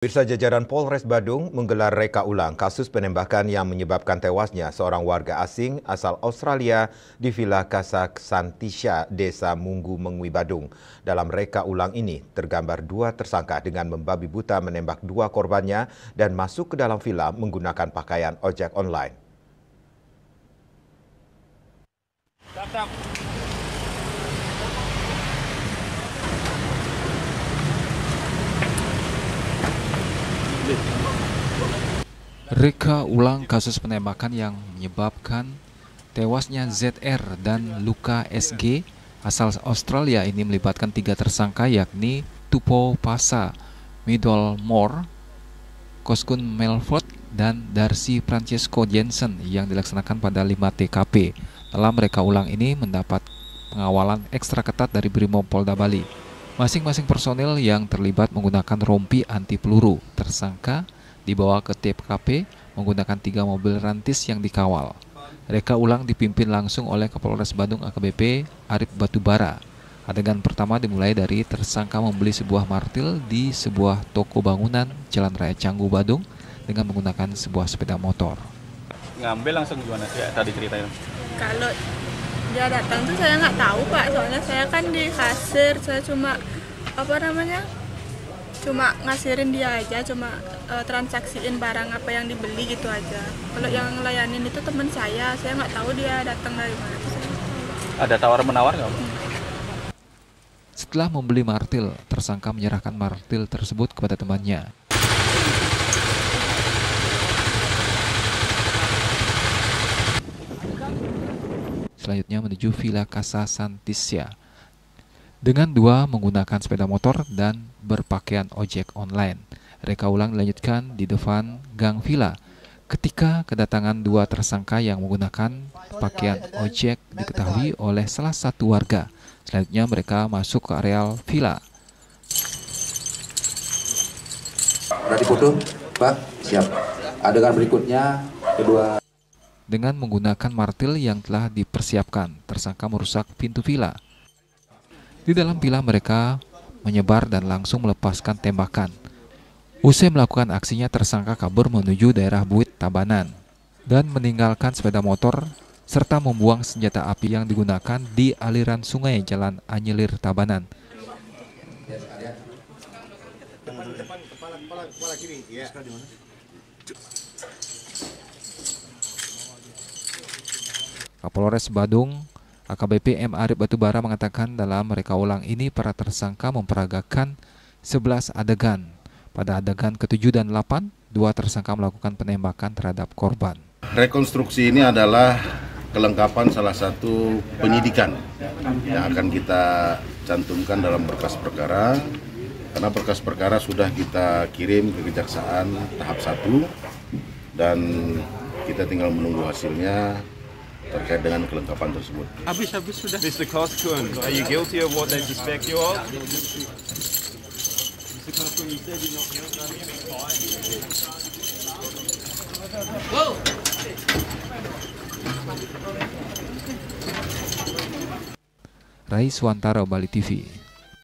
Pemirsa, jajaran Polres Badung menggelar reka ulang kasus penembakan yang menyebabkan tewasnya seorang warga asing asal Australia di Villa Casa Santisha, Desa Munggu Mengwi, Badung. Dalam reka ulang ini tergambar dua tersangka dengan membabi buta menembak dua korbannya dan masuk ke dalam villa menggunakan pakaian ojek online. Reka ulang kasus penembakan yang menyebabkan tewasnya ZR dan luka SG asal Australia ini melibatkan tiga tersangka yakni Tupou Pasa, Middlemore, Koskun Melford, dan Darcy Francesco Jensen yang dilaksanakan pada 5 TKP. Dalam reka ulang ini mendapat pengawalan ekstra ketat dari Brimob Polda Bali. Masing-masing personil yang terlibat menggunakan rompi anti peluru. Tersangka dibawa ke TKP menggunakan 3 mobil rantis yang dikawal. Reka ulang dipimpin langsung oleh Kapolres Badung AKBP Arif Batubara. Adegan pertama dimulai dari tersangka membeli sebuah martil di sebuah toko bangunan Jalan Raya Canggu, Badung dengan menggunakan sebuah sepeda motor. Ngambil langsung gimana sih tadi ceritain? Kalau dia datang tuh saya nggak tahu Pak, soalnya saya kan di kasir, saya cuma cuma ngasirin dia aja, cuma transaksiin barang apa yang dibeli gitu aja. Kalau yang ngelayanin itu teman saya nggak tahu dia datang dari mana. Ada tawar-menawar nggak? Setelah membeli martil, tersangka menyerahkan martil tersebut kepada temannya. Selanjutnya menuju Villa Casa Santisha dengan dua menggunakan sepeda motor dan berpakaian ojek online. Reka ulang dilanjutkan di depan gang villa ketika kedatangan dua tersangka yang menggunakan pakaian ojek diketahui oleh salah satu warga. Selanjutnya mereka masuk ke areal villa. Sudah dipoto, Pak? Siap. Adegan berikutnya kedua. Dengan menggunakan martil yang telah dipersiapkan, tersangka merusak pintu villa. Di dalam villa mereka menyebar dan langsung melepaskan tembakan. Usai melakukan aksinya, tersangka kabur menuju daerah Buit, Tabanan, dan meninggalkan sepeda motor serta membuang senjata api yang digunakan di aliran sungai Jalan Anyelir, Tabanan. Kapolres Badung AKBP M. Arif Batubara mengatakan dalam reka ulang ini para tersangka memperagakan 11 adegan. Pada adegan ke-7 dan 8, dua tersangka melakukan penembakan terhadap korban. Rekonstruksi ini adalah kelengkapan salah satu penyidikan yang akan kita cantumkan dalam berkas perkara. Karena berkas perkara sudah kita kirim ke Kejaksaan tahap 1 dan kita tinggal menunggu hasilnya terkait dengan kelengkapan tersebut. Habis sudah. Mr. Koskun, are you guilty of what they suspect you of? Mr. Koskun, you said you're not guilty. Whoa! Rais Wantara, Bali TV.